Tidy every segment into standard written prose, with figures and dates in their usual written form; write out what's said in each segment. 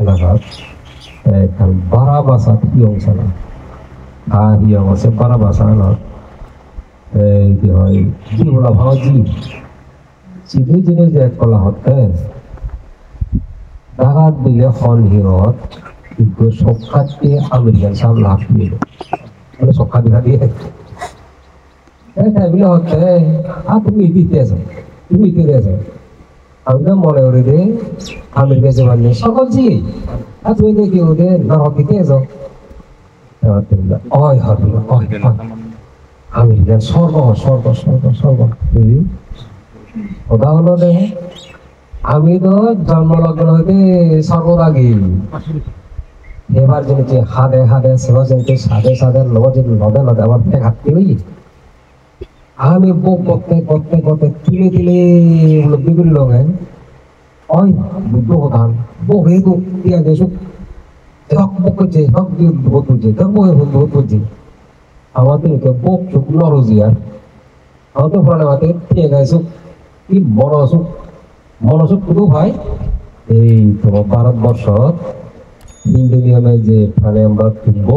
এলাকাত এখন বারা বাসা হিয়ং সালা হিয়ং আছে বারা বাসা কি হয় জি বলা ভাও জি সিধু জিনিস এক কলা হতে ডাকাত দিলে হন হিরত কিন্তু সক্ষাতকে আমেরিকান সাম লাভ দিয়ে মানে সক্ষা দেখা দিয়ে তাই বলে হতে তুমি দিতে আছো তুমি দিতে আছো আমরা মনে করি যে আমেরিকা জবান নেই সকল জি তুমি দেখি ওদের না হকিতে আছো অয় হবি অয় আমেরিকান স্বর্গ স্বর্গ স্বর্গ স্বর্গ কথা হলো রে আমি তো জন্মলগ্ন হইতে সর্বরাগী এবার জেনেছি হাদে হাদে সেবা জেনেছি সাদে সাদে লজে লদে লদে আবার হাঁটতে হই আমি বুক করতে করতে করতে তুলে দিলে বিগুলি লগে ওই বুদ্ধ প্রধান বহে তো দিয়া গেছো হক বুক করছে হক দিয়ে বহুত করছে তো বহে বহুত করছে আমাদের বুক চুপ নরজিয়ার আমাদের পুরানো মাতে দিয়ে গেছো কি বড় অসুখ মনোযোগ শুধু ভাই এই তোমার ভারতবর্ষ হিন্দু নিয়মে যে প্রাণে আমরা তুলব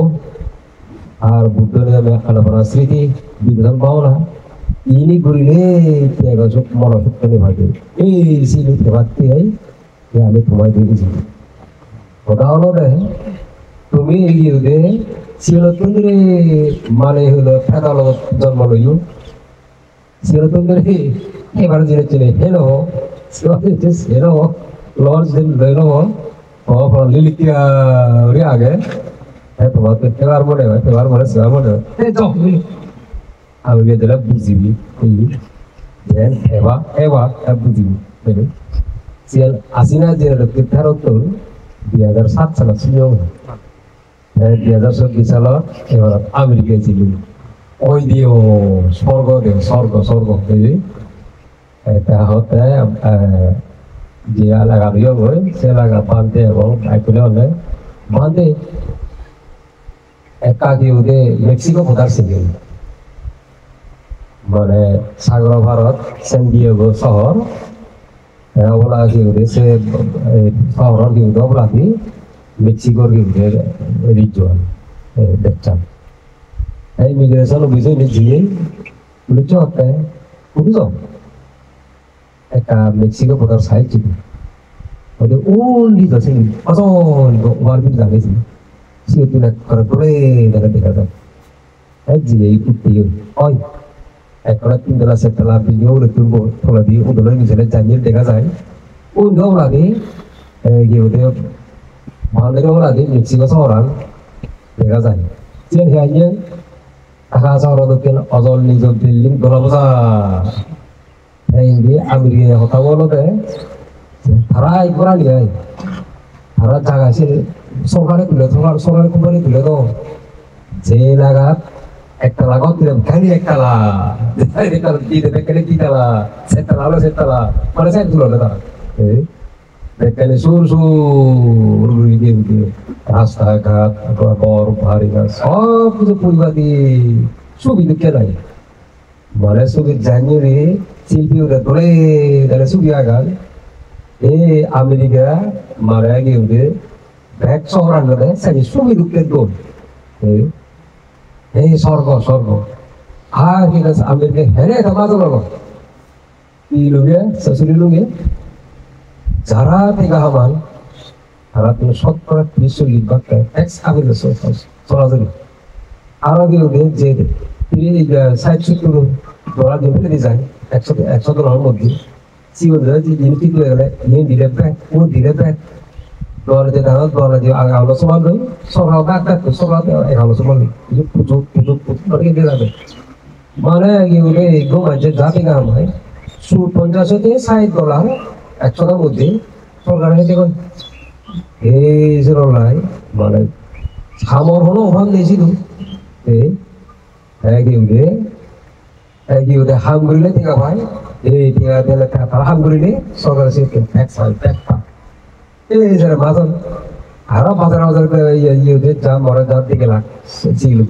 আর বুদ্ধ নিয়মে আলোচনা স্মৃতি বিধান ভাবনা ইনি ঘুরিলে মনোযোগ কেন ভাবে এই সিলি ভাবতে আমি তোমায় দিয়েছি কথা হলো রে তুমি এগিয়ে শিলতন্দ্রে মানে হলো ফেদালো জন্ম লইও শিলতন্দ্রে এবার জেনে চিনে hello Sino Lord din Leno from Lilikia Riage তোমার তেবার মনে হয় তেবার মনে সেবা মনে হয় আমি গেলে বুঝিবি দেন এবা এবা বুঝিবি সিয়াল আসিনা যে তীর্থারোত্তর 2007 সালে ছিল 2024 সালে এবার আমেরিকায় ছিল ওই দিও স্বর্গ দেব স্বর্গ স্বর্গ এটা হতে যে এলাকা বিয়োগ হয় সে এলাকা বাঁধে এবং আইকুলে হলে বাঁধে একাকি ওদের মেক্সিকো ভোটার ছিল মানে সাগর ভারত সেন ডিয়েগো শহর ওগুলা কি ওদের সে শহর কি ওদের ওগুলা কি মেক্সিকোর কি ওদের রিচুয়াল দেখছেন এই ইমিগ্রেশন অফিসে নিজে বুঝছো হতে বুঝছো একটা মেক্সিকো ভোটার সাইট ছিল ওদের ওনলি দশে অসল ওয়ার্কিং জানিয়েছি সে তুই করে করে দেখা যায় এই যে এই উঠতে ওই একটা তিনতলা চারতলা বিল্ডিং ওগুলো তুলবো তোলা দিয়ে ওগুলো নিজের জানিয়ে দেখা যায় ওই গাও লাগে গিয়ে ওদের ভালো লাগে মেক্সিকো শহরান দেখা যায় যে হ্যাঁ ঢাকা শহর দক্ষিণ অজল নিজের বিল্ডিং দোলা বোঝা ini Amerika kota Wolo deh, Thara ikuran ya, Thara jaga sih, soalnya kembali dulu tuh, jelagat, ekta lagot tidak kali ekta lah, tidak kali kita lah, setelah, mana saya dulu lah, kali sur gitu, rastagat, bor, hariga, सब कुछ पूरी बाती, सुबह दिखे नहीं, mana सुबह Januari শিল্পী ওদের ধরে তাহলে সুবিধা গাল এই আমেরিকা মারা গিয়ে ওদের ব্যাগ শহর আনলে সেই সুবি দুঃখের দোল এই স্বর্গ স্বর্গ আর কি আছে আমেরিকা হেরে ধমাজ লাগো কি লোকে শাশুড়ি লোকে যারা থেকে হামাল তারা তুমি 70-30 লিখবা ট্যাক্স আমেরিকা সরাসরি আরো কি ওদের যে $60-70 দিতে যায় 100 ডলার মধ্যে সিওদের যে জিনিস কি হয়ে গেলে ইয়ে দিলে ব্যাক ও দিলে ব্যাক ডলার যে দাও ডলার যে আগে আলো সমান নয় সরাও ব্যাক সরাও এক আলো সমান কিছু পুজো করে দিয়ে যাবে মানে ইউরে গো মানে জাতি কাম হয় $50 থেকে $60 100 এর মধ্যে সরকার হেতে কোন এই জরলাই মানে সামর হলো ওখান দিয়েছিল এই udah hamburile tiga भाई tiga dia kalau hamburile soal sih tax जरा मासन harap pasar ke ये udah jam orang jam 3 lakh sih lu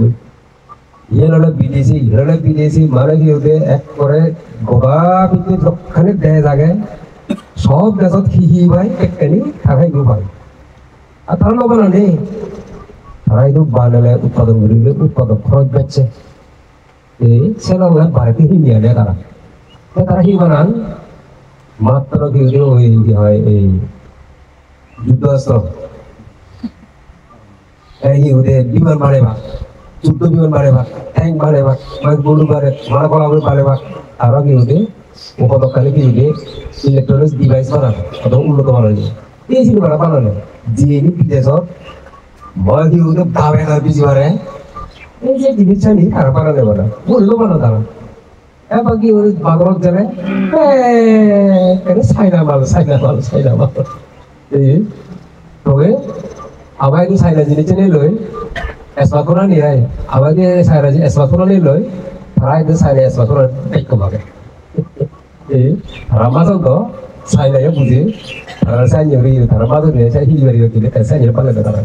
ये लड़े विदेशी मारे की udah एक करे गोबा बिल्कुल तो खाने दे जागे सब देशत ही भाई एक कनी खाए दो भाई আর তারা লোক বানানে তারা একটু বানালে উৎপাদন করিলে উৎপাদন খরচ বেচছে এই সেগুলো বাড়িতে নিয়ে আনে তারা তারা কি বানান মাত্র কি ওই কি হয় এই যুদ্ধাস্ত্র এই ওদের বিমান বাড়েবা যুদ্ধ বিমান বাড়েবা ট্যাঙ্ক বাড়েবা গরু বাড়ে মারা কলা বাড়েবা আরো কি ওদের উপদক্ষালে কি ওদের ইলেকট্রনিক্স ডিভাইস বানানো কত উন্নত বানানো এই জিনিস বানানো যিনি বিদেশত মই কি ওদের দাবে না বিজি বাড়ে এই যে জিনিস চাইনি তারা বানানো বানা বললো বানা তারা এবার কি ওই বাগরত যাবে চাইনা মাল এই তবে আবার একটু চাইনা জিনিস নিয়ে লই এসবাকরা নিয়ে আয় আবার কি চাইনা এসবাকরা নিয়ে লই তারা একটু চাইনা এসবাকরা দেখতে পাবে এই তারা মাঝে তো চাইনায় বুঝি তারা চাইনিয়ে রি তারা মাঝে নিয়ে চাই হিলি বাড়ি গেলে চাইনিয়ে পালে তারা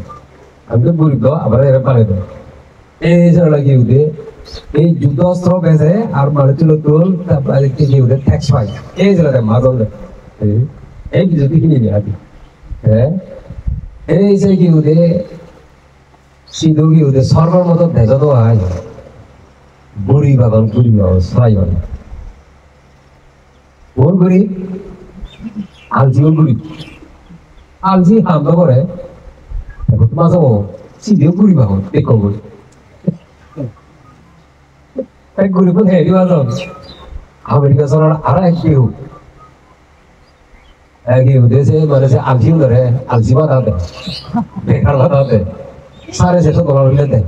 আমি তো গরিব তো আবার এরা পালে তো এই জন্য লাগি উঠে এই যুদ্ধাস্ত্র বেঁচে আর মানুষ নতুন তারপরে কি ওদের ট্যাক্স পাই এই জন্য মাঝল এই কিছু কিনে নিয়ে আদি হ্যাঁ এই যে কি ওদের সিধু কি ওদের সর্বর মতো ভেজা তো হয় বুড়ি বাগান সবাই বলে কোন গরিব আলজিও গরিব আলজি হামলা করে মাঝে সিধেও বুড়ি বাগান দেখো গরিব এক গরিব হেরি বাজার আমেরিকা সরার আর এক কেউ দেশে মানে সে আলজিও ধরে আলজি বাধা দেয় বেকার বাধা দেয় $650 হইলে দেয়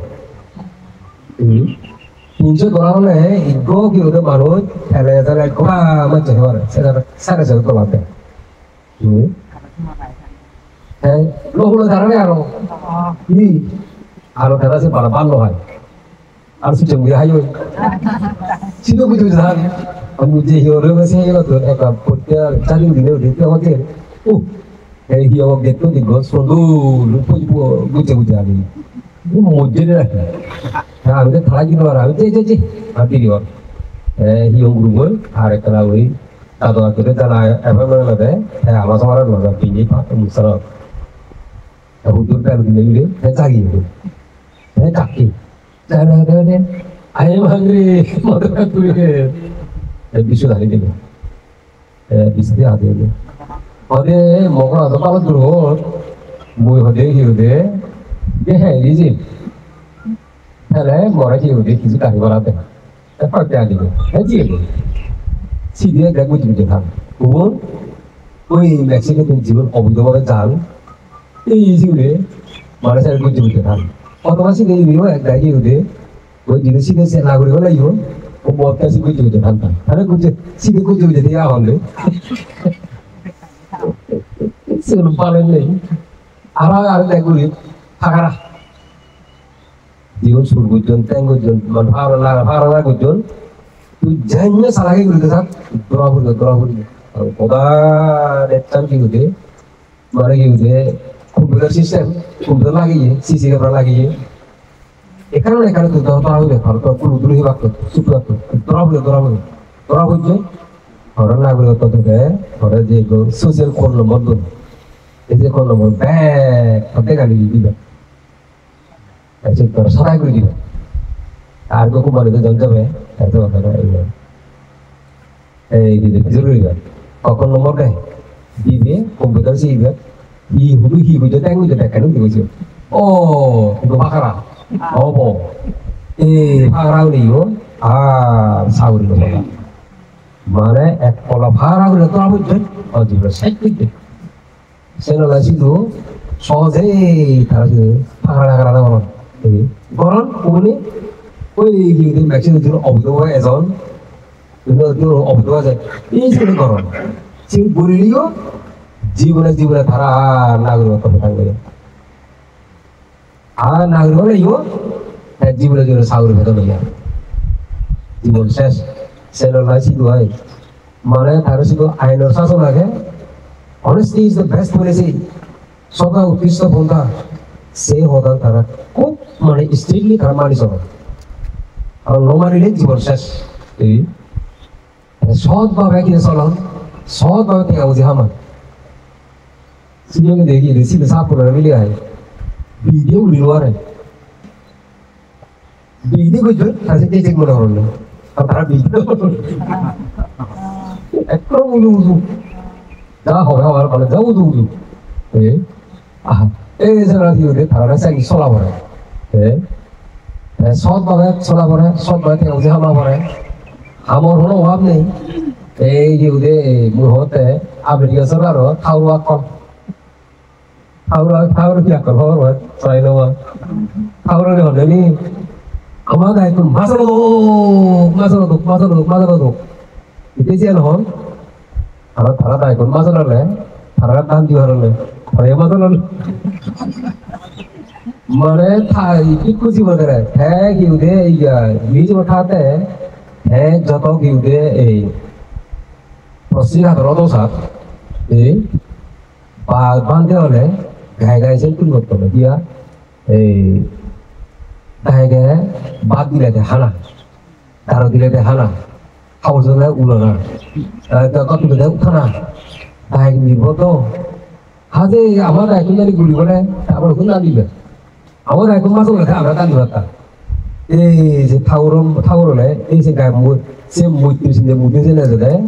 $300 হলে ইগো কি ওদের মানুষ ঠেলে ঠেলে ঘোড়া আমার চলে পারে সেটা $650 দেয় হ্যাঁ লোকগুলো ধারণে আরো কি আরো খেলা সে ভালো হয় আর সুযোগ দিয়ে হাই সিধু বুঝে ধান আমি যে হিওরে বসে গেল তো একটা পড়তে চালিয়ে দিলে দেখতে আমাকে ও এই হিও দেখতে দিগো সুন্দর বুঝে আমি মজে রাখি হ্যাঁ আমি তো থালা কিনো আর আমি যে আটি দিব হিও গুরুগল আর একটা ওই দাদা করে জানা এবার মনে দেয় হ্যাঁ আমার সবার মজা পিনি পাতে মুসারা হুদুর পেল দিলে হ্যাঁ জাগিয়ে হ্যাঁ কাকি I am hungry, mother bisu dari dia, bisu dia ada dia. Ada moga ada kalau turun, mui ada hiude, dia hari je. Kalau mora hiude kisu kari berada, apa dia ada? Haji, si dia dah mui juga kan. Kemudian, koi Mexico tu jiwa obat obat jalan, ini hiude, mana saya mui juga kan. Otomatis dia hiude, dah hiude. ওই জিনিস শিখেছে নাগরিক হলেই হোক ও মদটা শিখে চলছে ধানটা তাহলে করছে শিখে করছে যেতে যাওয়া হলে সেগুলো পালেন নেই আর দেখুন ফাঁকারা জীবন শুরু করছেন ট্যাং করছেন ভাড়া করছেন তুই জানিয়ে সারাকে করতে থাক দোয়া করি ওদা দেখতাম কি হতে মানে কি হতে কম্পিউটার সিস্টেম কম্পিউটার লাগিয়ে সিসি ক্যামেরা লাগিয়ে এখানে তো ধরা হবে ভারত পুরো দূরে বাক্য চুপ রাখতো ধরা হচ্ছে ধরা নাগরিকত্ব থেকে ধরে যে সোশ্যাল কোড নম্বর দেন এই যে কোড নম্বর ব্যাগ হাতে গাড়ি দিবে তোরা সবাই করে দিবে আর কোন বাড়িতে জন যাবে এত কথা এই দিদি জরুরি কখন নম্বর দেয় দিবে কম্পিউটার শিখবে হি বুঝে ট্যাং বুঝে কেন দিয়েছে ও কিন্তু বাকারা 어버 이 파라우리요 아 사우리로 뭐가 만에 액пол라 파라우리로 돌아보죠 어디로 새끼들 생각하시도 서서히 다르지 파라가라다 그런 그런 부분이 거의 이게 맥시는 들어 업도에서 근데 들어 업도에서 이 소리 그런 지금 보리요 জীবনে তারা নাগরিকত্ব প্রদান করে আর নাগরিক হলে জীবনে সাগর ভেতর লইয়া জীবন শেষ সেলর শুধু হয় মানে তার শুধু আইনের শাসন লাগে honesty is the best policy সদা উৎকৃষ্ট পন্থা সেই হদান তারা খুব মানে স্ট্রিক্টলি তারা মানি চলে আর নমানিলে জীবন শেষ এই সৎভাবে কিনে চলন সৎভাবে থেকে বুঝি আমার Sini lagi di sini sapu na mili ay. Video uli luar ay. Video ko jud kasi cek mo na ron. Antara video. Ekor ulu. Dah hawa kalau jauh dulu. Sana dia deh, thara saya sola bore. Sot bagai sola bore, sot bagai tengok sih hama bore. Hamor hono wab nih. Dia udah muhote, Amerika Selatan, tahu dia kalau saya nama, tahu dia hono ni. Amada itu masalah. Itu sih hon. Kalau thara dah ikut masalah le, thara tan juga le. Kalau masalah mana thai ikut sih bergerak. Gitu deh, iya, biji berkata, jatuh gitu deh, proses ada roda sah, bandel oleh, gaya sih pun betul dia, gaya bad dilihat hana, taruh dilihat hana. Hausnya ulana, kau tu beda ukana, tahu ni bodoh. Hade amada itu jadi guli boleh, tak boleh guna dia. Amada itu masuk lagi amada kan juga. Si tauron le, si gaya mud, si mud sini ada.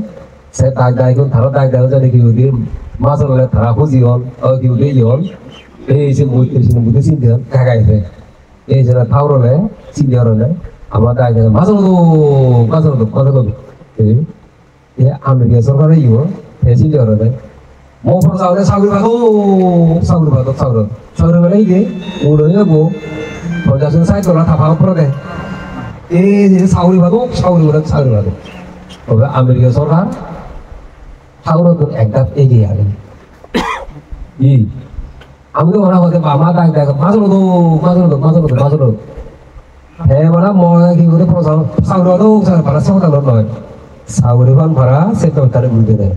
Saya tak itu taruh jadi kiudi, masuk lagi taruh kuzion, kiudi yon. Si mud sini dia, gaya itu. Jadi tauron le, sini orang le, amada itu masuk. Ya Amerika Selatan itu, sini orang le. Mau persaudaraan saudara ini, udahnya bu, kalau saya kalau tak paham pernah, jadi saudara. Kalau Amerika Selatan, saudara itu engkau ini ya. Amerika orang kata mama tak ada, masuk. Mana mau gitu saudara itu saya pada saudara kan para setahun tadi begitu.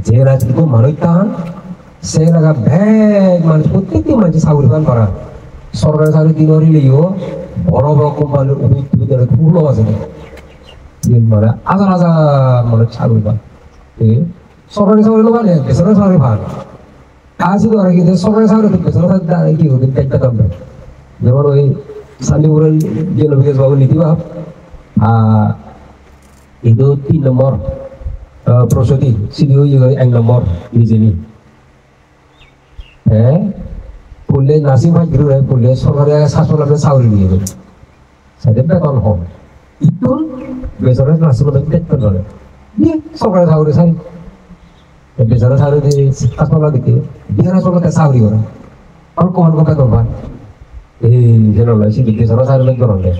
Jelas itu manusia, saya laga beg manusia putih manusia sahuran para, sorang di nori liyo, orang kumpul itu dari pulau asal, ini mana asal manusia sahuran, sorang mana, sorang pan, kasih orang kita sorang itu sorang dari itu kita tambah, jangan orang sandi orang dia lebih sebab ini tiba, itu 3 nomor. Prosodi, sini juga yang nomor di sini. Boleh nasi macam mana boleh soalnya sasol ada sahur ni. Saya betul hom. Itu besarnya nasi macam betul. Ni soalnya sahur saya. Besarnya sahur di sasol lagi. Dia sasol ada sahur orang. Alkohol kau betul kan? Jangan lagi besarnya sahur lagi orang deh.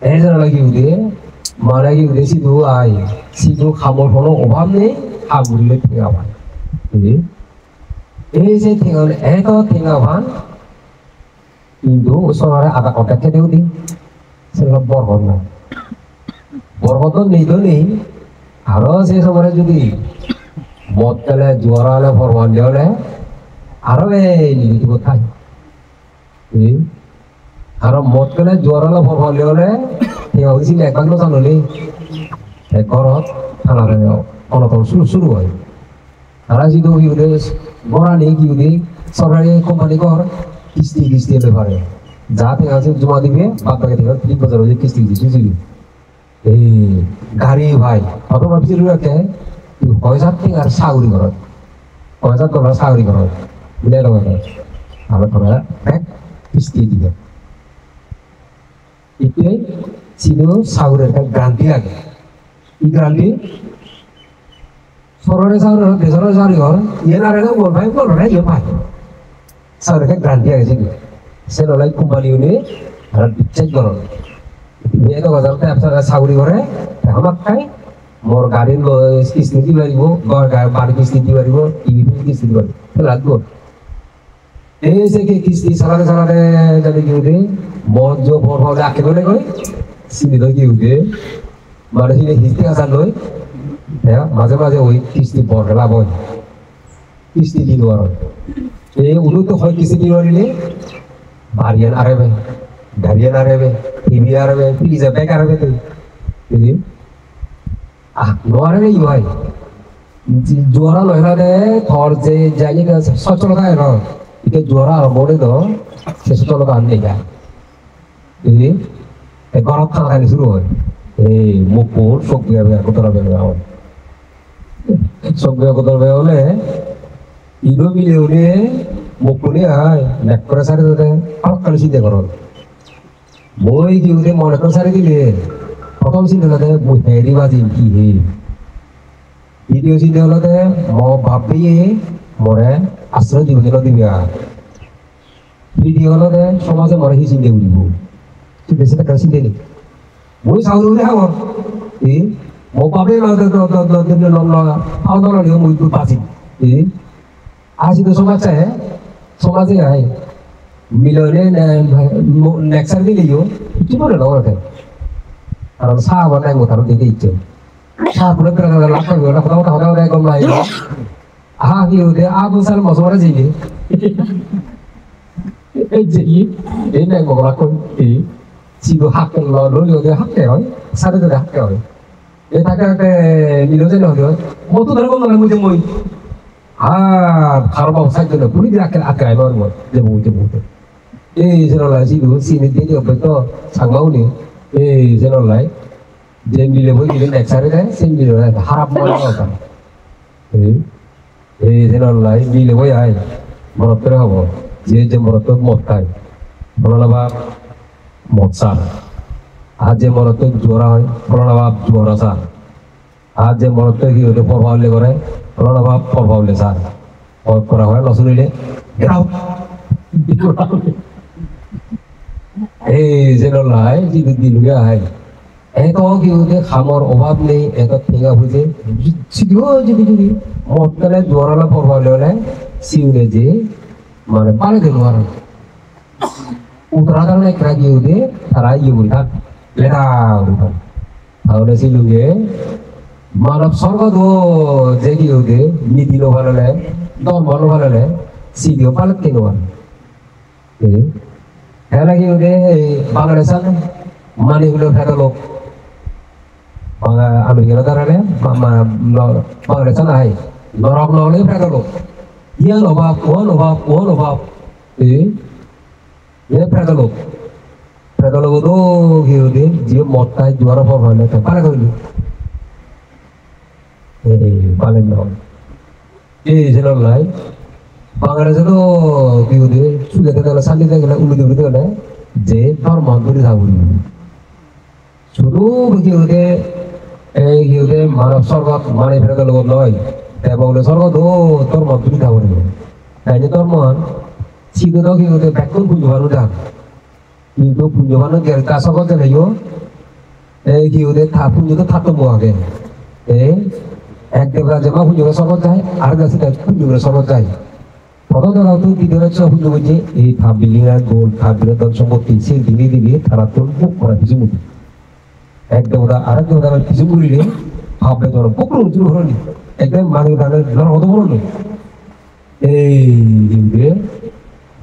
Jangan lagi udah. Mana yang udah situ ay, situ kamar hono obam nih, hamil tinggalan. Saya tinggalan, itu soalnya ada kontaknya dia sehingga borhon tuh nih, harus saya sebenarnya jadi, motelnya juara borhon dia harus ini itu tay, harus motelnya juara borhon dia yang sini ekor lo sana ni, ekor tanah ni, orang tahu suru ay. Karena situ hiude, orang ni hiude, seorang kompani kor, kisti lebar. Jatuh yang sini cuma dibe, bapak kita tinggal 3 pasar aja kisti. Gari bhai, apa macam itu ke? Pojat tinggal sauri korot, pojat korot sauri korot, bila lo korot, apa korot, kisti dia. Itu sini saudara ganti lagi, ganti. Saudara orang, ia nak ada boleh ya pak. Saudara ganti lagi sini. Saya lagi kembali ini, ada dicek orang. Ini itu kalau kita saudara orang, hamak kai, mor garin lo kisti baribo, garin kisti baribo, ini kisti baribo, lagu. Saya kisti salah jadi gini, mojo borhol akhir boleh. Sini lagi udah, mana sini kisti asal loh, ya, macam-macam woi kisti borhol boy, kisti di luar. Ulu tu hoi kisti di luar ini, varian Arab, TV Arab, pizza bag Arab tu, jadi, luar ni UI, juara loh ada thor je jadi ke socol kan no itu juara boleh do socol kan nih kan ini gorot kan suruh mukul sok biar kotor biar sok biar kotor biar oleh ido milih oleh mukul ni ay nak kerasar tu deh apa kalau sih deh korot boy ki udah mau nak kerasar itu deh প্রথম চিন্তা হলো মই হেৰি বাজিম কি হে দ্বিতীয় চিন্তা হলো মই ভাবিয়ে মরে আশ্রয় দিব দিল দিবিয়া তৃতীয় হলো সমাজে মরে সি চিন্তা কৰিব বেছি টাকা চিন্তা নেই মই চাউল উঠে খাব মই ভাবে মই বাজিম আজি তো সমাজে আই মিলনে নেক্সার দিলেও কিছু বলে না কারণ সাহাবা নাই মোতার দিতে ইচ্ছে সাহাবুলে করে লাভ করবে ওটা কোথাও কোথাও দেয় কম নাই আহা কি হতে আবু সাল মশওয়ারা জিনি এই যে এই নাই মগলা কোন এই 지도 학교 롤이 어디 학교요 사례들 학교요 이 다가게 미로제는 어디요 모두 들어본 거 뭐지 뭐아 가로바 사이드는 우리들 학교 알바는 거 이제 뭐지 이 저런 지도 시는 되게 없어 장마우니 이 저런 라이 যে মিলে বই দিলেন একসাথে দেয় সেই মিলে হারাপ মনে কথা এই যেন লাই মিলে বই আয় মরত করে হব যে মরত মদ খায় বলো বা মদ সার আর যে মরত জোরা হয় বলো না বাপ জোরা সার আর যে মরত কি হতে প্রভাবলে করে বলো না বাপ প্রভাবলে সার করা হয় লসুনিলে এই যেন লাই যদি দিলুগে আয় এত কি হতে খামর অভাব নেই এত ঠেঙ্গা বুঝে যদিও যদি মতকালে জোরালা প্রভাব হলে সিউলে যে মানে পালে দিল আর উত্তরাখণ্ড একটা কি হতে তারা ইয়ে বলি থাক লেখা বলি থাক তাহলে সিলুগে মানব স্বর্গ তো যে কি হতে নীতি লো ভালো লে ধর্ম লো ভালো লে সিদিও পালে কেন হ্যাঁ কি হতে বাংলাদেশ মানে হলো ফেরা লোক Amerika darahnya, bangsa sana hai, dorong nolnya mereka loh, dia lobap, ini mereka loh itu gitu dia motai juara pemain itu, paling kali, paling nol, jalan lain, bangsa itu gitu sudah kita sandi kita umur itu kan, je normal tu disahul, suruh begitu এই হিউদে মানব স্বর্গত মানে ফেরত লোক নয় এবং স্বর্গত তোর মত তুমি খাবো তাই যে তোর মন সিদ্ধ হিউদে ব্যাকুল পুঞ্জবানু যান কিন্তু পুঞ্জবানু গেল তা স্বর্গত নেইও এই হিউদে থা পুঞ্জ তো থাকতো আগে এই এক দেবরা যেমন পুঞ্জকে স্বর্গত যায় আর গাছে পুঞ্জকে স্বর্গত যায় প্রথম দেখা তো দ্বিতীয় হচ্ছে পুঞ্জ বলছে এই থা বিল্ডিং আর গোল থা বিনোদন সম্পত্তি সেই দিনে তারা তোর মুখ করা কিছু মুখ এক দেবতা আরেক দেবতা কিছু করিলে ভাবলে তোর পকড় উঁচু হলি একদম মানুষ ধর হতো বলো এই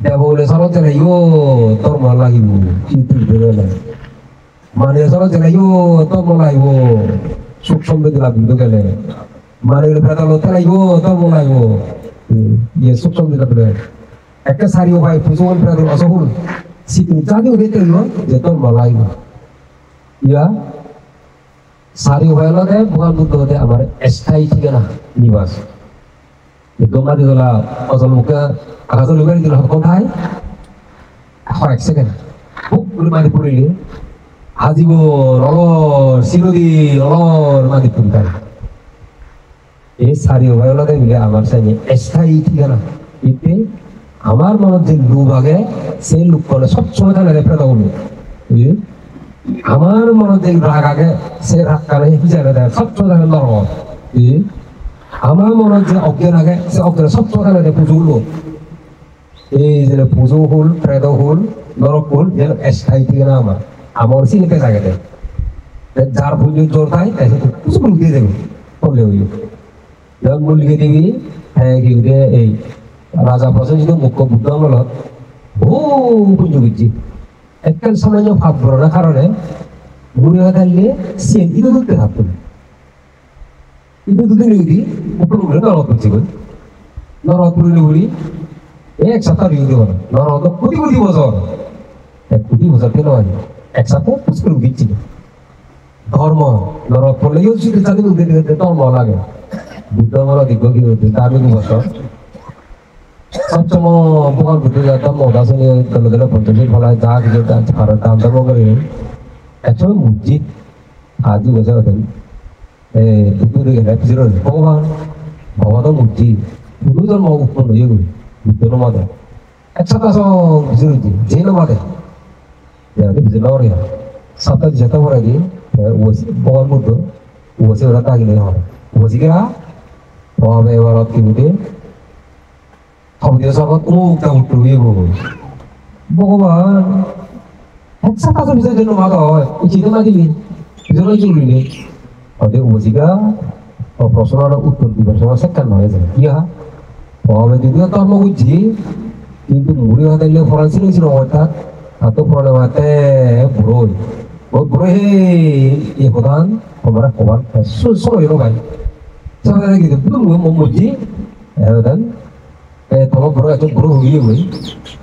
দেব বলে সরব চলে ইও তোর মন লাগিব চিন্তিত বেরোলে মানে সরব চলে ইও তোর মন লাগিব সুখ সমৃদ্ধি লাগবে গেলে মানে ফেরাল হতে লাগিব তোর মন লাগিব ইয়ে সুখ সমৃদ্ধি পেলে একটা সারিও ভাই পুজোন ফেরাল অসফল শীত জানিও দেখতে যে তোর মন লাগিব ইয়া সারি হয়ে ভগবান বুদ্ধ হতে আমার স্থায়ী ঠিকানা নিবাস তোমরা দিলা অজল মুখে আকাশ লুকাই দিল কোথায় এক সেকেন্ড খুব মাটি পড়িলে হাজিব রলর চিরদি রলর মাটি পড়িতাই এই সারি হয়ে মিলে আমার সাইনে স্থায়ী ঠিকানা এতে আমার মনে যে লোভ আগে সেই লোক করে সবসময় থাকে ফেরা হলো আমার মনে যে রাগ আগে সে রাগ কারণে হিসাবে দেয় সবসময় থাকে নরম আমার মনে যে অজ্ঞান আগে সে অজ্ঞান সবসময় থাকে পুজো হলো এই যে পুজো হল প্রেদ হল নরক হল যেন স্থায়ী ঠিকানা আমার চিনিতে জায়গা দেয় যার পুজো জোর থাকে কিছু মূল দিয়ে দেবে করলে হইল যখন মূল লিখে দিবি হ্যাঁ কি এই রাজা প্রসেনজিৎ মুখ্য বুদ্ধ আমলত বহু পুজো করছি একখান সামান্য ভাব বলার কারণে বুড়ি হয়ে থাকলে সে ইদো করতে থাকতো itu tuh di upur nol tuh sih nol upur ini এক সপ্তাহ রিউ দিব না নরদ কোটি কোটি বছর এক কোটি বছর কেন হয় এক সপ্তাহ পুষ্কর দিচ্ছিল ধর্ম নরদ পড়লেও শুধু তাদের ধর্ম লাগে বুদ্ধ আমার দীর্ঘ কি হচ্ছে তার বছর সবসময় উপকার করতে যেতাম ওদাসনে দলে দলে পঞ্চাশের ফলায় যা কিছু ভারত দাম ধর্ম করে একসময় মসজিদ আজই বসে হতেন দুপুরে পিছনে ভগবান ভগবান মসজিদ পুরো ধর্ম উৎপন্ন হয়ে গেল Itu nomor deh. Ekstra so bisu je nomor deh. Ya itu bisu nomor ya. Satu jatuh orang ini, wasi bawa muda, wasi orang tak gini orang. Wasi kira, bawa bawa orang kini deh. Kamu dia sangat tak utuh ibu. Bagaimana? Ekstra so bisu je nomor deh. Ini itu macam ni. Bisu lagi ni. Ada wasi kira, proses orang utuh di bersama sekan mana je. Iya. Bahwa juga tak mau uji, itu murid ada yang Francis ni sih orang atau problem ada buroi, buroi ikutan, kemarin kawan, susah itu kan, sebenarnya gitu, belum mau uji, dan kalau buroi itu buroi hujan,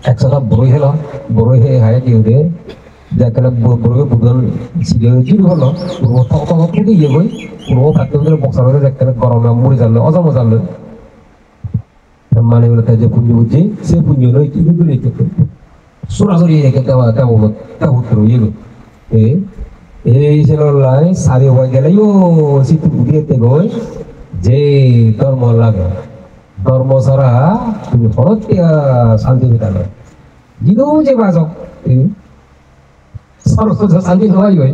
ekstra buroi hai gitu deh, jangan buroi bukan sih jadi kalau buroi tak itu dia boy, buroi tak itu boxer itu jangan korom yang murid jalan, asal jalan. মানে হলো তাই যে পুঞ্জ বুঝে সে পুঞ্জ নয় কি কিন্তু নেই সরাসরি একটা তা বলো তা উত্তর হয়ে গেল এই ছেলেলাই সারি হয়ে গেলে ও সিটু বুঝিয়েতে গই যে ধর্ম লাগে ধর্ম ছাড়া তুমি হঠাৎ শান্তি পেতে যিদু যে বাজক সর্বস্ব শান্তি হওয়াই গই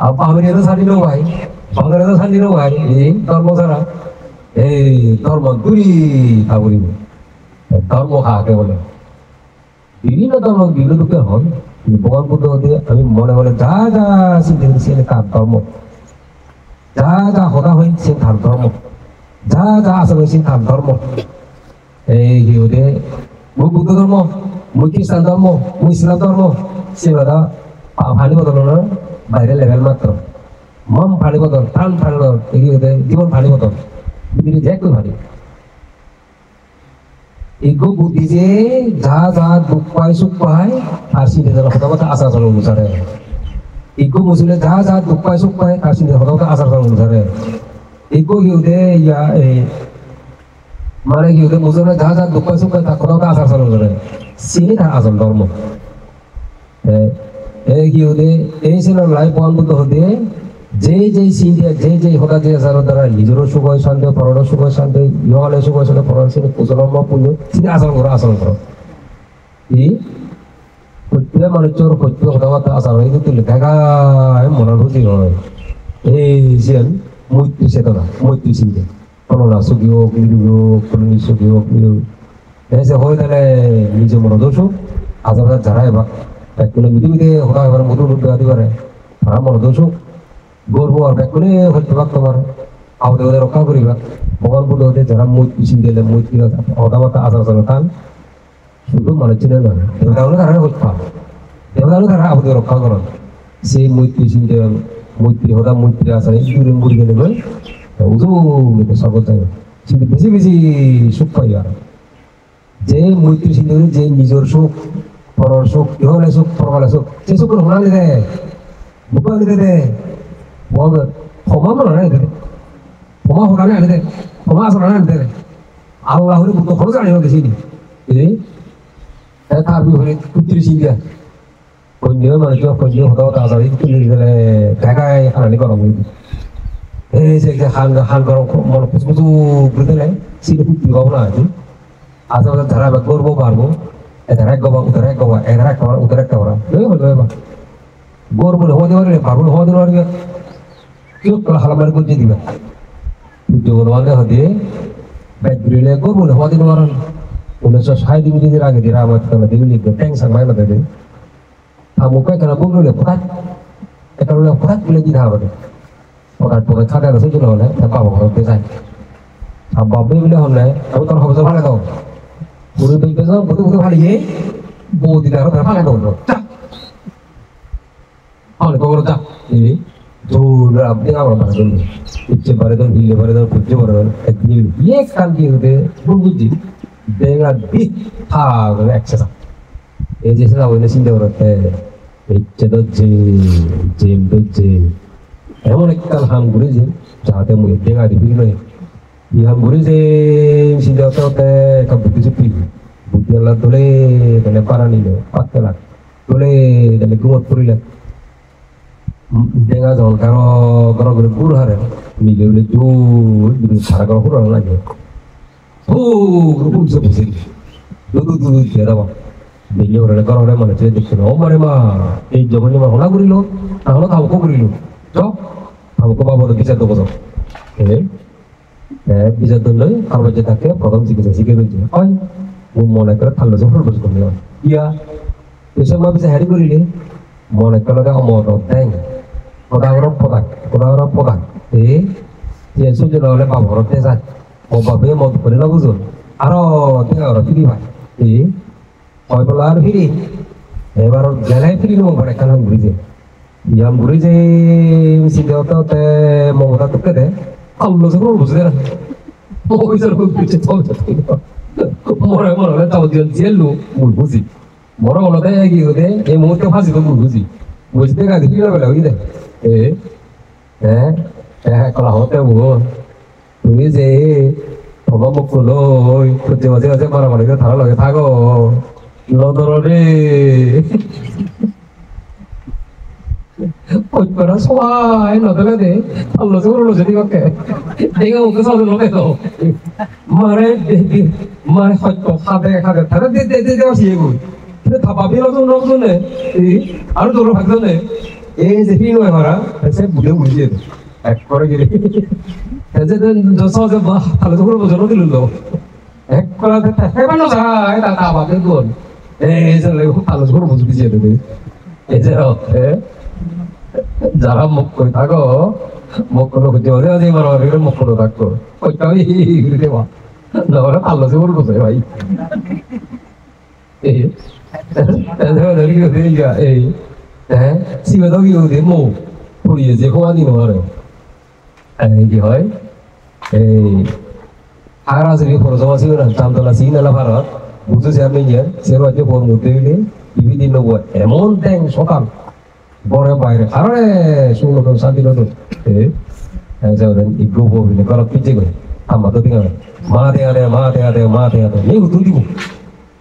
আর পাহাড়েরও শান্তি নয় বাংলাদেশেরও শান্তি নয় এই ধর্ম ছাড়া এই ধর্ম দুই থাকবি ধর্ম খাকে বলে বিভিন্ন ধর্ম বিভিন্ন দুঃখের হন ভগবান বুদ্ধ দিয়ে আমি মনে মনে যা যা চিন্তা করি সে তার ধর্ম যা যা হতা হয় সে তার ধর্ম যা যা আসলে সে তার ধর্ম এই হিউদে মই বুদ্ধ ধর্ম মই খ্রিস্টান ধর্ম মই ইসলাম ধর্ম সে বাদা ভানি বদল না বাইরে লেভেল মাত্র মম ভানি বদল প্রাণ ভানি বদল এই হিউদে জীবন ভানি বদল ini jago hari. Ego budi je jahat dupai supai arsi di dalam kota kota asal selalu musare. Ego musuhnya jahat dupai supai arsi di dalam kota kota asal selalu musare. Ego yude ya mana yude musuhnya jahat dupai supai tak kota kota asal selalu musare. Sini dah asal dormo. Yude sini lain pohon butuh dia. যে সিন্ধিয়া যে হঠাৎ যার দ্বারা নিজেরও সুখ হয় শান্তি পরও সুখ হয় শান্তি ইহলে সুখ হয় শান্তি পরও সে কুশলম্ব পুণ্য সেটা আচরণ করো এই সত্য মানুষের সত্য কথাবার্তা আচরণ এই তুলে দেখা মনের বুঝি হয় এই যেন মৈত্রী চেতনা মৈত্রী চিন্তা কোনো সুখী হোক নিরোগী হোক কোনো নিঃসুখী হোক এসে হয় তাহলে নিজের মনদোষ হোক আজাদ যারা এবার এক কিলো মিটি মিটে হঠাৎ এবার মধু দিতে পারে তারা মনদোষ হোক গর্ব আর ব্যাকুলে হতে পারত তোমার আহতে ওদের রক্ষা করিবা ভগবান বলে ওদের যারা মৈত্রী চিন্তা মৈত্রী হতাবার্তা আচার টান শুধু মানুষ চিনে নয় দেবতাগুলো তারা হত্যা দেবতাগুলো তারা আহতে রক্ষা করেন সেই মৈত্রী চিন্তা মৈত্রী হতা মৈত্রী আচারে দূরে মুড়ি গেলে গেলে উজু স্বর্গ চাই কিন্তু বেশি বেশি সুখ পাই আর যে মৈত্রী চিন্তা যে নিজের সুখ পরের সুখ ইহলে সুখ পরকালে সুখ সেই সুখ হলালে দেয় বুকা দিতে দেয় ক্ষমা মনে হয় ক্ষমা হলালে আনে দেয় ক্ষমা আসলে আনে দেয় আল্লাহ হলে বুদ্ধ খরচ আনিব গেছি তার বিহরে কুত্রি চিন্তা কন্য মানুষ কন্য হতা হতা আচারি তুলি দিলে ঢাকায় খানানি গরম হইব এই যে হান গরম মনে কুচকুচু করে দিলে সিনে কুত্রি পাবো না আজ আমাদের ধারা করবো পারবো এধার এক গবা উধার এক গবা এধার এক খাবার উধার এক খাবার গরম হওয়া দেওয়ার পারবো হওয়া দেওয়ার কেউ হালামারি করতে দিবে জগৎ হতে ব্যাগ ঘুরিলে গরম হওয়া দেওয়ার 1960 মিনিটের আগে দিরা আমার তাহলে দিবি লিখবে ট্যাঙ্ক সামাই না দেবে আমুকে কেন বললে ফটাক এটা হলো ফটাক বলে দিতে হবে ফটাক ফটাক খাতা আছে চলে হলে পাবো করতে চাই আর বাবু বলে হলে আমি তোর খবর ভালো দাও পুরো বেঁকে যাও বুঝে বুঝে ভালো গিয়ে বউ দিতে আরো ভালো দাও যা অনেক খবর যা এই দৌড় আপনি আমার বাড়ি দেন ইচ্ছে বাড়ি দেন হিলে বাড়ি দেন খুঁজে বাড়ি দেন একদিন ইয়ে কাল কি হতে বুঝছি দেখা দিক থাক একসাথে এই যে সেটা ওই চিন্তা করতে ইচ্ছে তো যে এমন একটা হাম ঘুরেছে যাতে মুই দেখা দিবি নয় ই হাম ঘুরেছে চিন্তা করতে একটা বুদ্ধি চুপি বুদ্ধি আল্লাহ তোলে তাহলে পারা নিল পাততে লাগ তোলে তাহলে ঘুমত পড়িলে দেখা যখন কারো কারো করে পুর হারে মিলে বলে জোর সারা কারো পুরো লাগে বুঝছে বুঝে দুধ দিয়ে দেওয়া দেখলে ওরা কারো মানে দেখছে ও মারে মা এই যখনই মা হলা করিল তাহলে থামকো করিল চ থামকো বাবা বিচার দেবো যাও বিচার দিলে আর বাজে তাকে প্রথম চিকিৎসা শিখে রয়েছে হয় ও মনে করে থাকলে যে ফুল করলে ইয়া এসব মা বিচার হারি করিলে মনে করে অমর দেয় কোথাও পদাক যে সূর্য নহলে বাবা ঘরতে যায় ও বাবে মত করে না বুঝুন আরো দেখা ওরা ফিরি ভাই হয় বলা আর ফিরি এবার জেলায় ফিরি নেবো ঘরে কালাম ঘুরিছে ইয়াম ঘুরিছে চিন্তা হতে মমতা তোকে দে আল্লো যে বুঝে না ওই যে ঘুরছে মরে মরে তাও দিয়ে জেলু মুল বুঝি মরে মনে দেয় কি হতে এই মুহূর্তে ফাঁসি তো মুল বুঝি বুঝতে গাড়ি ফিরে বেলা ওই দে কলা হতে তুমি যে তোমার মুখ লই খুঁজে মাঝে মাঝে মারামারি থারা লগে থাকো লদরে কইপারা সবাই নদলে দে আল্লাহ যে বললো যদি ওকে দেখে ওকে সব লোকে তো মারে হয়তো খাবে তারা দে দেওয়া শিয়ে গই কিন্তু থাপাবি নজনে আর তোর ভাগজনে এই যে ফিন হয় মারা সে বুঝে বুঝিয়ে দে এক করে গেলে সহজে তাহলে তো কোনো বোঝানো দিল এক করে হেবানো যায় তা আমাদের গোল এই যে ভালো করে বুঝে বুঝিয়ে দেবে এই যে যারা মুখ করে থাকো মুখ করে বুঝে বুঝে আছে এবার মুখ করে থাকো ওইটাই ঘুরে দেওয়া না ভালো যে বলবো ভাই এই সিমেন্ট কি হতে মো পড়িয়ে যে কোয়ানি মরে কি হয় এই আর আছে পরজমা ছিল না চামতলা সিনালা ভারত বুঝেছে আপনি সে হয়তো পর মধ্যে হইলে বিভিন্ন এমন ট্যাং সকাল বড় বাইরে আরে শুনলো তো শান্তি নতুন গ্রুপ হইলে গলত পিছিয়ে গেলে আমার তো দিকে মা দেয়া নেই উত্তর দিব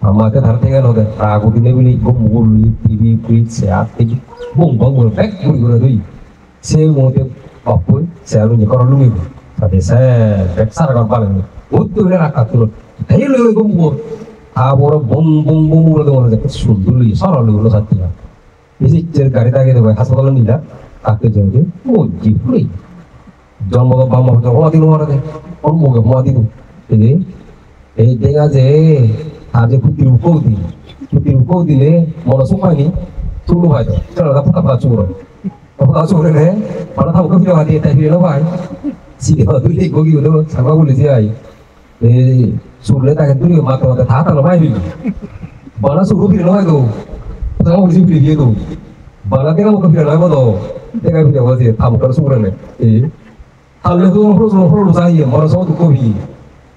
আমাকে ধার থেকে নদে রাগু দিনে বলি মুগুল টিভি ফ্রিজ চেয়ার টিভি বং বং বলে ব্যাগ করে দুই সে মধ্যে অপুই সে আর নিজে করা লুঙ্গি তাতে সে ব্যাগ সারা কর পালেন উত্তর হলে রাখা তুলো তাই লই গম্বুর আবর বং বং বং বলে দেবো যে সুন্দর লই সরল হলো সাথী এই যে গাড়ি দাগে দেবো হাসপাতালে নিলা তাকে যাবে মজি ফুলি জন্ম বাবা হওয়া দিন হওয়া দেয় ওর মুখে হওয়া দিন এই দেখা যে আজে কুটির উপর দিলে মনে সুখায়নি চুলো ভাই চলো ফুটা চুরে রে মানে থাকো ফিরে হাতে তাই ফিরে ভাই সিধে তুই গগি হলো সাবা বলেছি আই এই সুরলে তাকে তুই মাথা মাথা থা তালো ভাই বিলি বানা সুরু ফিরে নয় তো সাবা বলেছি ফিরে গিয়ে তো বানা দেখা মুখ ফিরে নয় বলো দেখা ফিরে বসে থামকার সুরে নে এই তাহলে তো হলো যাই মনে সব কবি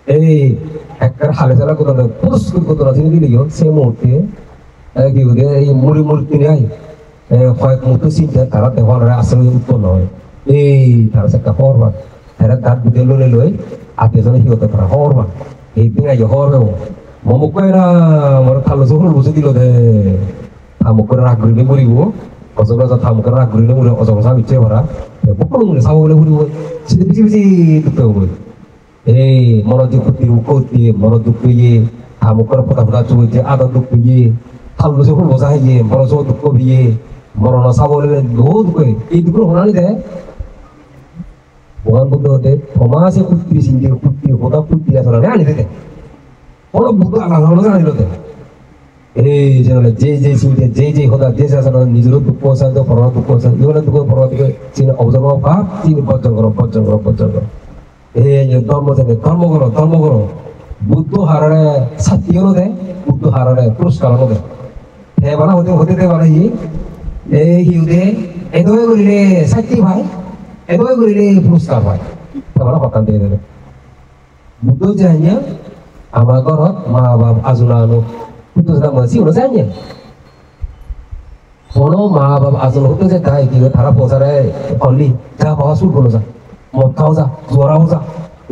এই একটা হালে চালা কোথাও পুরস্কৃত কোথাও চিনি দিলিও সে মুহূর্তে কি করে এই মুড়ি কিনে আই কয়েক মুহূর্ত চিন্তা তারা দেওয়ার আসলে উৎপন্ন হয় এই তারা একটা হরবান এরা তার বুঝে লড়ে লই আত্মীয়জনে সিহঁতে তারা হরবান এই পিঙাই হরবে মমুক কয় না আমার থালো চোখর বুঝে দিল দে থামুক করে রাগ ঘুরিলে মরিব অজগর থামুক করে রাগ ঘুরিলে মরে অজগর চাপ ইচ্ছে ভরা বকল মরে চাব বলে ঘুরিব সেটা বেশি বেশি দুঃখ হবে এই মনোযোগ উৎপত্তি মনোযোগ পেয়ে থামুকর ফটা চলছে আদা দুঃখ পেয়ে থালো চোখর বসা হয়ে মনোযোগ দুঃখ পেয়ে মরণ চাবলে বহুত দুঃখ এই দুঃখ শোনানি দে ভগৱান বুদ্ধ হতে সমাজে কুর্তি চিন্তি কুর্তি হোদা কুর্তি আসলে আনি দে কোনো বুদ্ধ আলাদা আনিল দে এই যে চিন্তি যে হোদা যে আসলে নিজের দুঃখ অশান্ত পরমা দুঃখ অশান্ত এগুলো দুঃখ পরমা দিকে চিনে অবজর্ভ ভাব চিনি বর্জন করো এই ধর্ম থেকে ধর্ম করো বুদ্ধ হারারে ছাত্রীও দেয় বুদ্ধ হারারে পুরস্কারও দেয় হে বানা হতে দে বানা এই হিউদে এই দয়ে করিলে ছাত্রী ভাই এভাবে করিলে পুরস্কার হয় তারপরে হতান দিয়ে দেবে বুদ্ধ যাইয়া আমার ঘরত মা বাপ আজুলানো বুদ্ধ যেটা মাসি ওরা যাইয়া কোনো মা বাপ আজল হতে যে তাই কি তারা পৌঁছারে অলি যা পাওয়া শুরু করলো যা মদ খাও যা জোরাও যা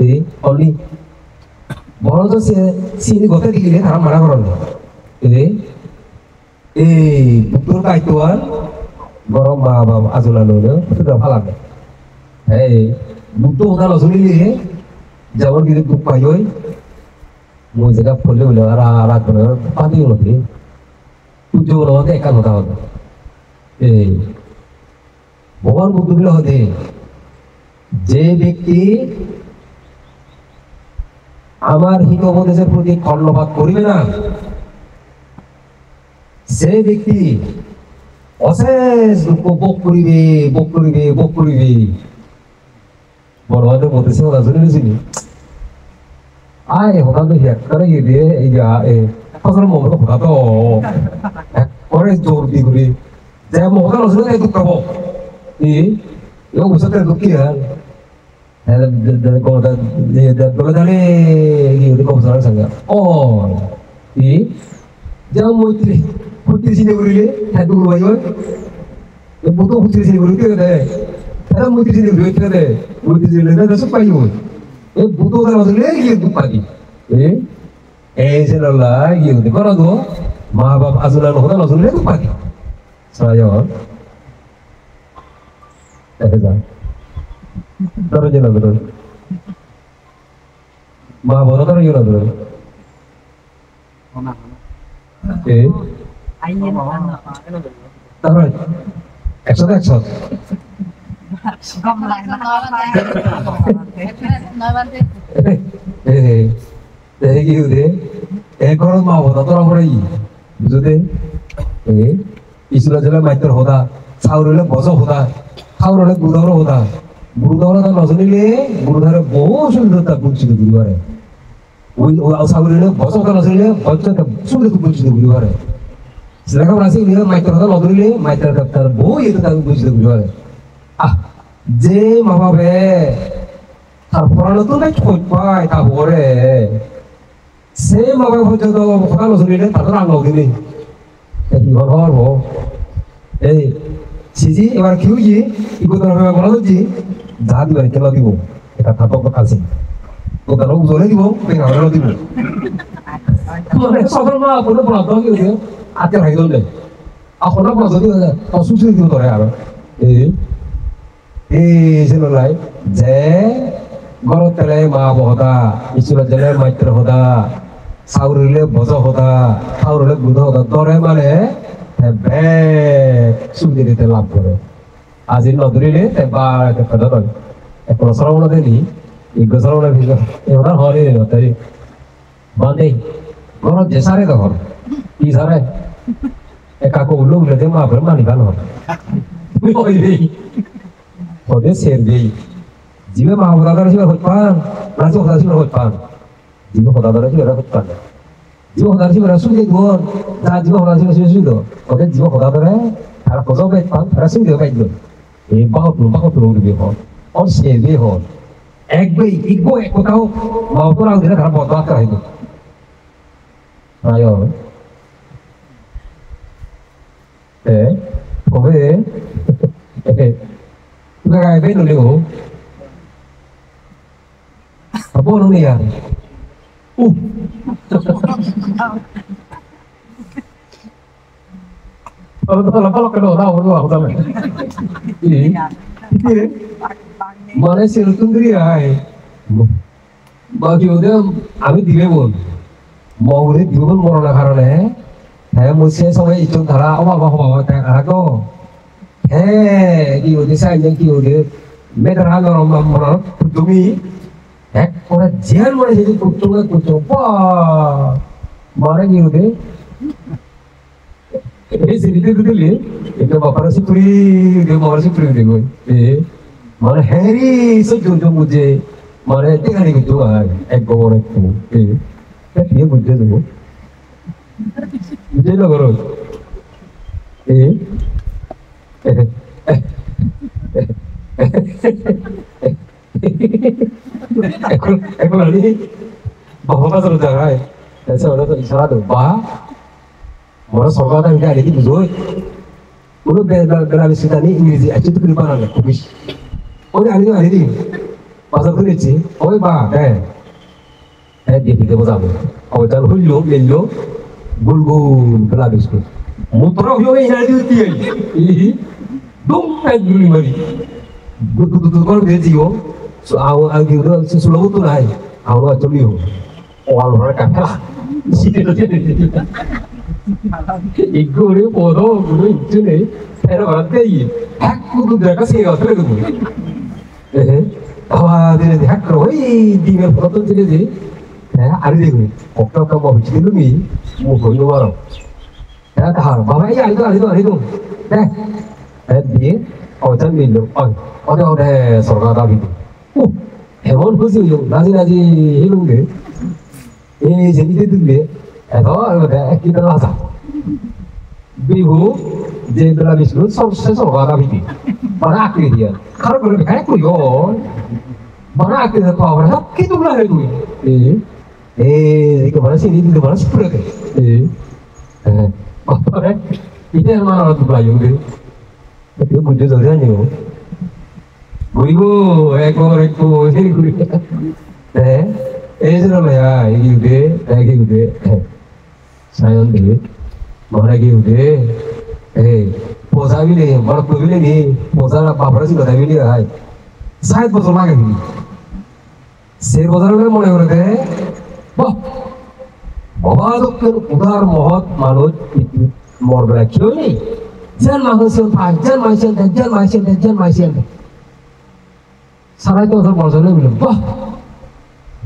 এই অলি বড় তো সে সিনি গতে দিলে তারা মানা করেন এই বুদ্ধর দায়িত্ব আর গরম মা বাপ আজলানো ভালো লাগে এই বুদ্ধ ওটা নজরিলে যেমন কিন্তু দুঃখ পাই ওই মই যেটা ফলে হইলো আর রাত করে পানি হলো কি সূর্য হলো হতে একা কথা হতো এই ভগবান বুদ্ধ গুলো হতে যে ব্যক্তি আমার হিতোপদেশের প্রতি কর্ণপাত করিবে না সে ব্যক্তি অশেষ দুঃখ ভোগ করিবে ভোগ করিবে ভোগ করিবে বড় হাতে বলতেছে ওরা শুনেছিলি আয় হঠাৎ একবারে গিয়ে দিয়ে এই যে ফসল মমতা হঠাৎ একবারে জোর দিয়ে করি যে মমতা নজরে তাই দুঃখ পাবো এবং বুঝতে দুঃখী আর বলে তাহলে কবসার সঙ্গে ও যেমন মৈত্রী মৈত্রী চিনে করিলে হ্যাঁ দুর্গ ভাই হয় বুতো মৈত্রী চিনে করি কে দেয় হ্যাঁ মৈত্রী চিনে করি কে দেয় মৈত্রী চিনে সব পাই হয় এই বুতো নজরে গিয়ে দুঃখ পাবি এই যে লল্লা গিয়ে করো তো মা বাপ আজুলানো হতো নজরে দুঃখ পাবি সারা দেখে যা ধরো যে নজর মা বড় ধরো ইয়ে নজর তারপরে একসাথে ঘৰত মা হতা তোরা পরে বুঝতে ইসুরা জেলা মাইতর হতা চাউল বজ হতা খাওয়ার হলে গুরুদার হতা গুরুদার নজনিলে গুরুদারে বহু সুন্দরতা পরিচিত গুরুবারে ওই চাউল বজ হতা নজনিলে বজ্রতা সুন্দর পরিচিত গুরুবারে লেখাপড়া আছে মাইতর হতা নজনিলে মাইতর তার বহু ইয়ে তাকে পরিচিত গুরুবারে যে মা বাবে তার পড়ানো নাই খোঁজ পায় তারপরে সে মা বাবা পর্যন্ত কথা নজনিলে তাদের আঙ্গাও দিলে কি হব এই সিজি এবার কি হইছি ইগোতর ভাবে বলা হচ্ছে যা দিবেন কেন দিব এটা থাকক আছে ওটা লোক জলে দিব বেঙ্গালো দিব মানে সকল মা কোনো প্রবলেম কি হইছে আতে ভাই দলে এখন না যদি অসুস্থ দিব ধরে আর এই যে লাই যে গরত তেলে মা বহদা ইসুরা জেলে মাইত্র হদা সাউরিলে বজ হদা সাউরিলে গুদ হদা ধরে মানে সুবিধা লাভ করে আজি নদরিলে এক বছর দেনি এক বছর এবার হরে তাই বান্ধে ঘরত যে সারে তখন কি সারে একাকো উল্লুক লেতে মা ফের মানি গান হদে সের দেই জীবে মা হদাদার ছিল হত পান রাজি হদা ছিল হত পান জীবে হদাদার ছিল হত পান জীব হদার ছিল সুবিধা দোন যা জীব হদার ছিল সুবিধা ওকে জীব হদাদারে তারা পজাও বাইত পান তারা সুবিধা বাইত এই বাহতুর উড়বে হন অন সেবে হন একবাই ইগো এক কোথাও মাওতর আউদিলে তারা বদলাত করাইব আয় কবে তুমি গাইবে নলেও apa nung ya kalau kena orang aku sama ini mana sih lu diri ay bagi udah আমি দিবে বল মৌরে দিব বল মরনা কারণে হ্যাঁ মুছে সবাই ইতুন ধারা অবাক হওয়া তাই আগো হ্যাঁ কি ওদের সাইজে কি ওদের মেয়েরা গরম মরনা তুমি এক করে জেল মানে যদি করছো মানে কি হতে এই সিরিজে দিলে এটা বাপারা সিপুরি দেব বাবার সিপুরি দেব মানে হ্যারি সহ্য বুঝে মানে দেখানি কিন্তু এক গোবর একটু দিয়ে বুঝতে দেবো বুঝে না করো এখন আমি বাবা বাজার জায়গায় এসে ওরা তো ইশারা দেবো বা বড় সরকার আমি আগে কি বুঝো কোনো বেলা বেশি জানি ইংরেজি একটু তো কৃপা না খুবই ওই আনি দিন বাজার খুলেছি ওই বা হ্যাঁ হ্যাঁ দিয়ে দিতে বোঝাবো ওই তার হইলো মেললো গোল গোল বেলা বিস্কুট মোটর হইলো এই না দিয়ে dum এক গুলি মারি দুদু করে দিয়েছিও আও gitu susulo tu nai aw lo choliu oal lo ka pela sini igore podo guru itu ne pero berarti ini hak kudu jaga sih asal itu awal dari hak roy di mer foto jadi jadi ada deh okta okta mau bikin dulu nih mau beli luar ya tahar bawa ya itu dia oh jangan minum oh ada surga tapi এমন খুশি হইল নাজি নাজি হিলুঙ্গে এই যে দিতে দিলে এত কি বেলা আসা বিহু যে বেলা বিস্কুট সব শেষ হওয়া দাবিটি বানা আঁকড়ে দিয়া খারাপ করে খাই করিও বানা আঁকড়ে দিয়ে পাওয়া সব কি তোমরা হয়ে তুই এই বানা সিনি দিতে বানা সুপুরে কে এটা মানে তোমরা ইউঙ্গে itu bujuk saudanya gurigo eko ini gurigo ya ini udah saya udah mana lagi udah posa bile baru bile nih posa apa sih nggak bile ya saya posa lagi ser posa lagi mau nih udah bah bawa tuh kan udar mohon malut itu mau berlaku nih jangan manusia jangan manusia sarai itu orang bangsa bilang wah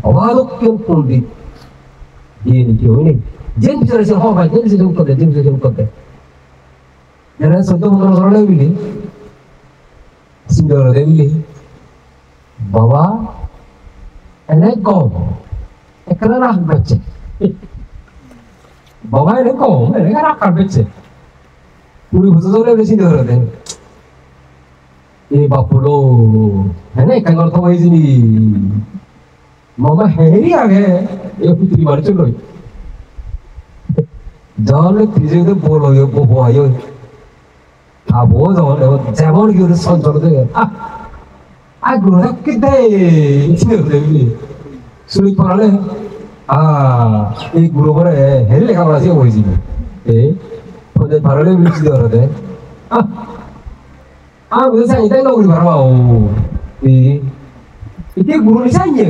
awaluk yang pundit ini ini jangan bisa rasa hoba jangan bisa jumpa deh jangan suatu orang bilang singgah orang bilang bahwa enak kau ekarah baca bahwa enak kau ekarah baca पूरी भूतजोले बेसी दे रहे हैं ये बापुलो है ना कंगाल तो वही जिनी मामा हैरी आ गए ये पुत्री मार चलो जान ले तीजे तो बोलो ये बोबो आयो अब वो जान ले वो जैमन की उधर सॉन्ग चल रहे हैं आ गुरु किधर इतने होते हैं सुनी पढ़ा ले ये गुरु पर हैरी लेकर बड़ा सी वही जिनी 근데 바로를 밀치도 그러대. 왜 상이 땡가 우리 바로 이게 구름이 상이야.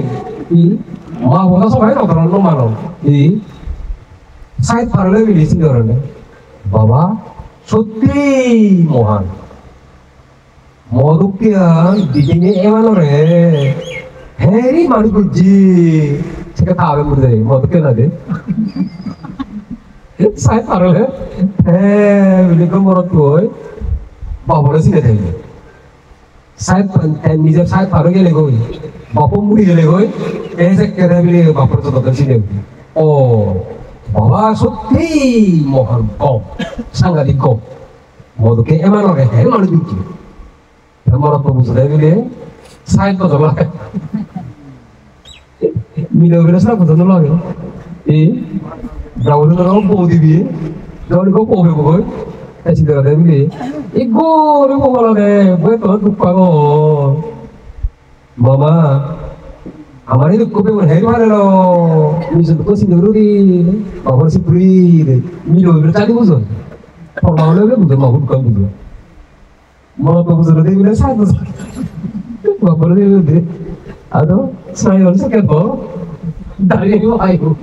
뭐가 소화해 놓더라 놈만로. 사이 바로를 밀치도 그러네. বাবা সত্যি মহান মধুকিয়া দিদিনে এমানরে হেরি মানুষজি সেটা তাবে মুদে মধুকে না দে saya taruh beli komorot boy bawa sih deh saya nijar saya taruh gele goy bawa muri gele goy sekere beli bawa tuh tuh sini oh bawa suti mohon kok sangat dikok mau tuh kayak emang orang kayak mana duki komorot tuh sudah beli saya tuh coba minum minum saya betul lagi Daun itu orang bau dibi, daun itu bau bau, kasih darah dibi. Iku, iku kalau deh, gue tuh lupa kok. Mama, हमारे तो कोपे में हेरी मारे लो, mission तो कोसी नगरों बाबर सी पूरी मिलो इधर चाली बुझो, और माहौल में बुझो माहौल कम बुझो, माहौल तो बुझो दे मिले साथ बुझो, बाबर दे, आदो साइड और सेकंड बो, दारी वो आयु,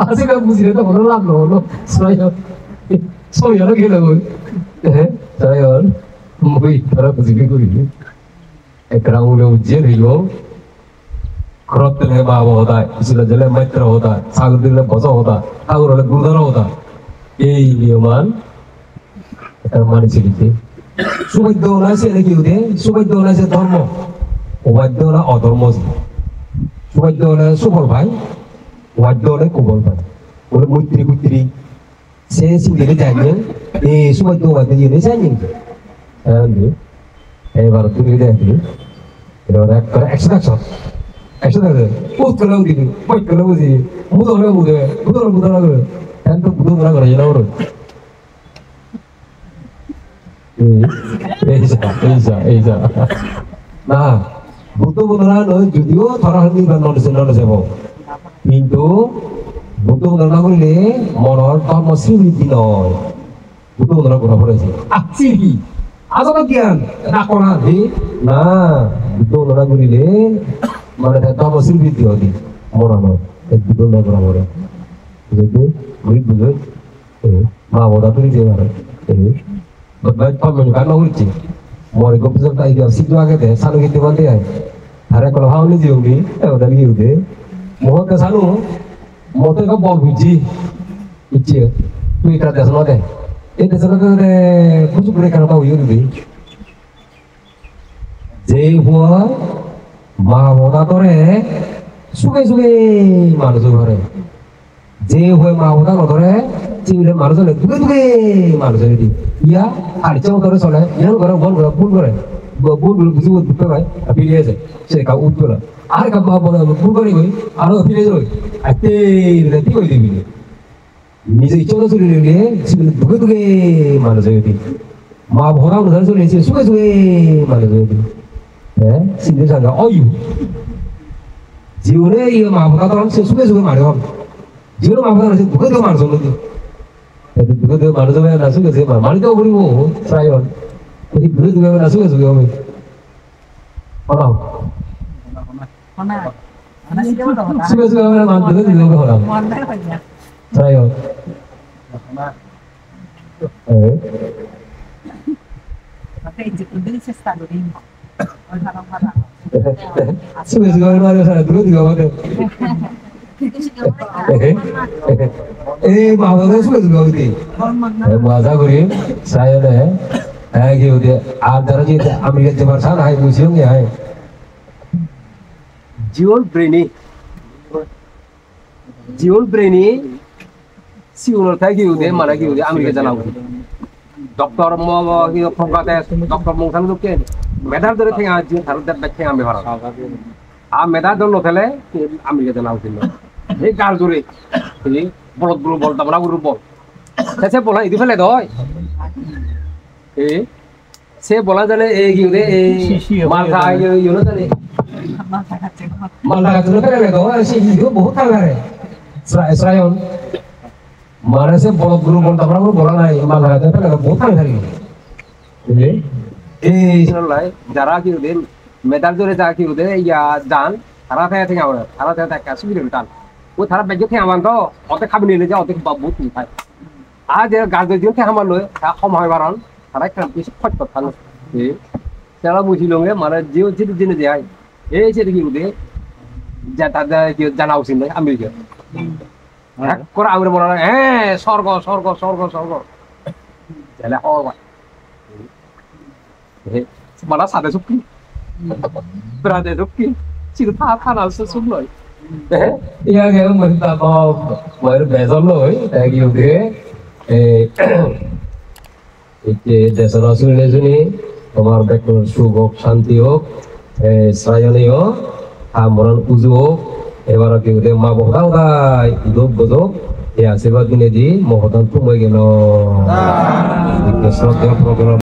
आसे का बुझे तो बोलो लाभ लो, सोया लगे लोग, side Mui cara positif ini, ekran udah ujian itu, kerot dengan bawa hoda, istilah jalan meter hoda, sagur dengan bosa hoda, sagur oleh gurdara hoda, ini man, ekran mana sih ini? Subah doa sih lagi udah, subah doa sih dormo, subah doa adormo sih, subah doa subah bay, subah doa kubur bay, oleh mutri, 새 신들이 되면 이 수만 동안 되는 생긴 거. 바로 그게 돼. 그러나 그 엑스트랙션. 엑스트랙션. 뭐 그런 게 뭐 그런 거지. 묻어라 그. 한도 묻어라 그러지 나오는. 에이자. 나 묻어라 너 주디오 돌아가는 거 너는 세보. 인도 묻어라 그래. 뭐는 또 무슨 일이노. 묻어라 그러지. 악질이. 아서기안 나코나디 나 묻어라 그래. 말에 또 무슨 일이 어디. 뭐라노. 묻어라 그러래. jadi begitu mau dah beli dia orang betul pun kan mau uji mau ikut pesan tak ikut situ aja deh sanu kita bantai aja hari kalau hal ni jauh ni udah lagi udah mau ke sanu mau tu kau bawa uji tu ikat dah semua deh sana tu deh kusuk mereka nak tahu ini jehua mau dah tu deh suge manusia orang যে হয়ে মা ওটা করে চিংড়ি মানুষ হলে দুগে মানুষ হয়ে দি ইয়া আর চাও ধরে চলে ইয়ান করে বল করে ভুল করে ভুল বুঝি দুটো ভাই ফিরে আসে সে কাউ উঠ করে আর কাউ বলে ভুল করে কই আর ফিরে যাই আতে রেতি কই দিবি নিজে ইচ্ছা চলে নিলে দুগে মানুষ হয়ে দি মা ভরা ধরে চলে এসে সুগে মানুষ হয়ে দি হ্যাঁ সিন্ধু সাঙ্গা অয়ু জীবনে ইয়ে মা ভরা ধরন সে সুগে মারে 지금 아무나 지금 누가 더 많은 소리지? 누가 더 많은 소리야? 나 속에서 말 많이 더 버리고 사연. 이 누가 나 속에서 오면. 하나. 속에서 오면 만드는 이거 하나. 사연. 속에서 오면 말이야 사람 누가 말해? mau cái suy nghĩ gì mà ra cái saya này cái gì antara jadi Amerika Jepang sana hay museum ya hay Jiol Brainy siul thay cái gì mà cái gì Amerika Jepang dokter mau cái phong cách dokter mau sang cái medal dari tengah jiol harus dapat tengah mewaran medal dulu thale Amerika Jepang এই গাল জোরে এই বলদগুলো বল দামড়াগুলো বল সে বলা ইদি ফেলে দয় এই সে বলা জানে এই কি রে এই মালটা ইউনো জানে মালটা জোরে ফেলে দয় সে ইদিও বহুত কালারে ইসরায়েল মারে সে বলদগুলো বল দামড়াগুলো বলা নাই মালটা ফেলে বহুত কালারে এই লাই যারা কি রে মেডাল জোরে যা কি রে ইয়া জান তারা থেকে আমরা তারা থেকে কাছে বিরে টান ও তারা বেজে থেকে আমার তো অতে খাবি নিলে যা অতে বাবু তুই খাই আজ গাছ দিন থেকে আমার লয় সময় বাড়ান তারা একটা বেশি খট কথা এ তারা বুঝিল মানে যে যেটা জেনে যায় এই সেটা কি উদে যা তাদের জানা উচিত নয় আমেরিকা এক করে আমরা বলা হ্যাঁ স্বর্গ তাহলে হওয়া মারা সাদে সুকি ব্রাদে সুকি 지금 다 나왔어 숨로이 이야기는 뭐다 뭐 배설로이 여기 우리 이제 대선화술 내주니 তোমার 백도 সুখ শান্তি হোক সায়নী হোক আমরণ উজু হোক এবার কি উদে মা বহদাই উদক বদক এই আশীর্বাদ দিনে দি মহদান তুমি গেল শ্রদ্ধা প্রোগ্রাম